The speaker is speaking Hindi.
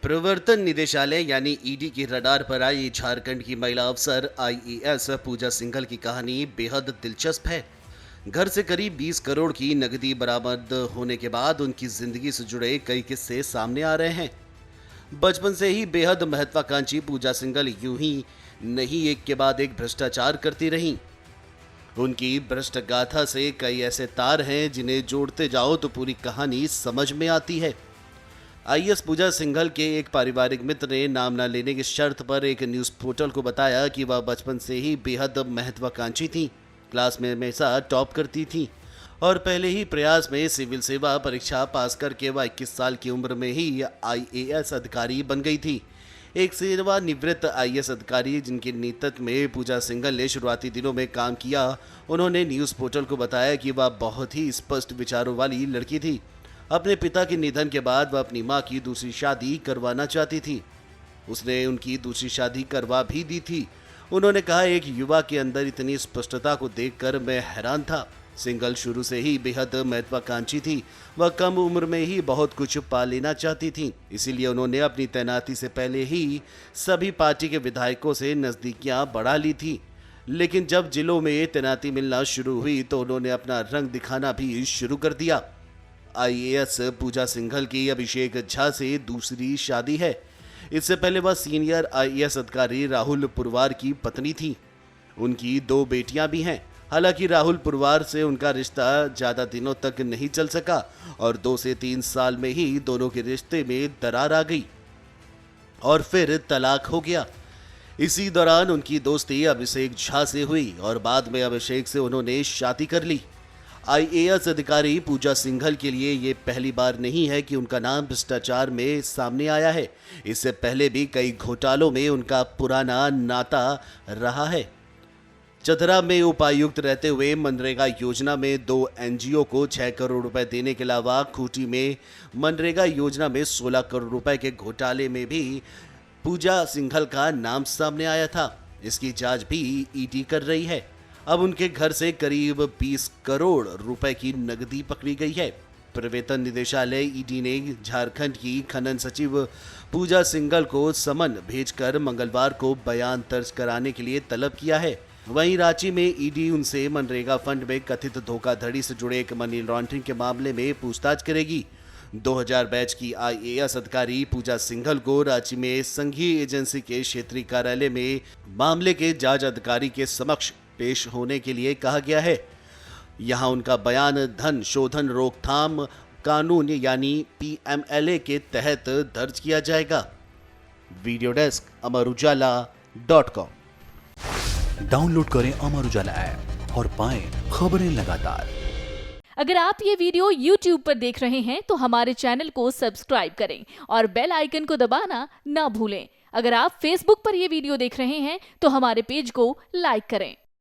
प्रवर्तन निदेशालय यानी ईडी की रडार पर आई झारखंड की महिला अफसर आईएएस पूजा सिंघल की कहानी बेहद दिलचस्प है। घर से करीब 20 करोड़ की नकदी बरामद होने के बाद उनकी जिंदगी से जुड़े कई किस्से सामने आ रहे हैं। बचपन से ही बेहद महत्वाकांक्षी पूजा सिंघल यूं ही नहीं एक के बाद एक भ्रष्टाचार करती रहीं। उनकी भ्रष्ट गाथा से कई ऐसे तार हैं जिन्हें जोड़ते जाओ तो पूरी कहानी समझ में आती है। आईएएस पूजा सिंघल के एक पारिवारिक मित्र ने नाम न लेने की शर्त पर एक न्यूज़ पोर्टल को बताया कि वह बचपन से ही बेहद महत्वाकांक्षी थी, क्लास में हमेशा टॉप करती थी और पहले ही प्रयास में सिविल सेवा परीक्षा पास करके वह 21 साल की उम्र में ही आईएएस अधिकारी बन गई थी। एक सेवानिवृत्त आईएएस अधिकारी जिनके नेतृत्व में पूजा सिंघल ने शुरुआती दिनों में काम किया, उन्होंने न्यूज़ पोर्टल को बताया कि वह बहुत ही स्पष्ट विचारों वाली लड़की थी। अपने पिता के निधन के बाद वह अपनी मां की दूसरी शादी करवाना चाहती थी। उसने उनकी दूसरी शादी करवा भी दी थी। उन्होंने कहा, एक युवा के अंदर इतनी स्पष्टता को देखकर मैं हैरान था। सिंघल शुरू से ही बेहद महत्वाकांक्षी थी। वह कम उम्र में ही बहुत कुछ पा लेना चाहती थी, इसीलिए उन्होंने अपनी तैनाती से पहले ही सभी पार्टी के विधायकों से नजदीकियां बढ़ा ली थी। लेकिन जब जिलों में तैनाती मिलना शुरू हुई तो उन्होंने अपना रंग दिखाना भी शुरू कर दिया। आईएएस पूजा सिंघल की अभिषेक झा से दूसरी शादी है। इससे पहले वह सीनियर आईएएस अधिकारी राहुल पुरवार की पत्नी थी। उनकी 2 बेटियां भी हैं। हालांकि राहुल पुरवार से उनका रिश्ता ज्यादा दिनों तक नहीं चल सका और 2 से 3 साल में ही दोनों के रिश्ते में दरार आ गई और फिर तलाक हो गया। इसी दौरान उनकी दोस्ती अभिषेक झा से हुई और बाद में अभिषेक से उन्होंने शादी कर ली। आईएएस अधिकारी पूजा सिंघल के लिए ये पहली बार नहीं है कि उनका नाम भ्रष्टाचार में सामने आया है। इससे पहले भी कई घोटालों में उनका पुराना नाता रहा है। चतरा में उपायुक्त रहते हुए मनरेगा योजना में 2 एनजीओ को 6 करोड़ रुपए देने के अलावा खूंटी में मनरेगा योजना में 16 करोड़ रुपए के घोटाले में भी पूजा सिंघल का नाम सामने आया था। इसकी जांच भी ईडी कर रही है। अब उनके घर से करीब 20 करोड़ रुपए की नकदी पकड़ी गई है। प्रवर्तन निदेशालय ईडी ने झारखंड की खनन सचिव पूजा सिंघल को समन भेजकर मंगलवार को बयान दर्ज कराने के लिए तलब किया है। वहीं रांची में ईडी उनसे मनरेगा फंड में कथित धोखाधड़ी से जुड़े एक मनी लॉन्ड्रिंग के मामले में पूछताछ करेगी। 2000 बैच की आईएएस अधिकारी पूजा सिंघल को रांची में संघीय एजेंसी के क्षेत्रीय कार्यालय में मामले के जांच अधिकारी के समक्ष पेश होने के लिए कहा गया है। यहां उनका बयान धन शोधन रोकथाम कानून यानी पीएमएलए के तहत दर्ज किया जाएगा। Video desk amarujala.com। डाउनलोड करें अमर उजाला ऐप और पाएं खबरें लगातार। अगर आप ये वीडियो YouTube पर देख रहे हैं तो हमारे चैनल को सब्सक्राइब करें और बेल आइकन को दबाना ना भूलें। अगर आप Facebook पर ये वीडियो देख रहे हैं तो हमारे पेज को लाइक करें।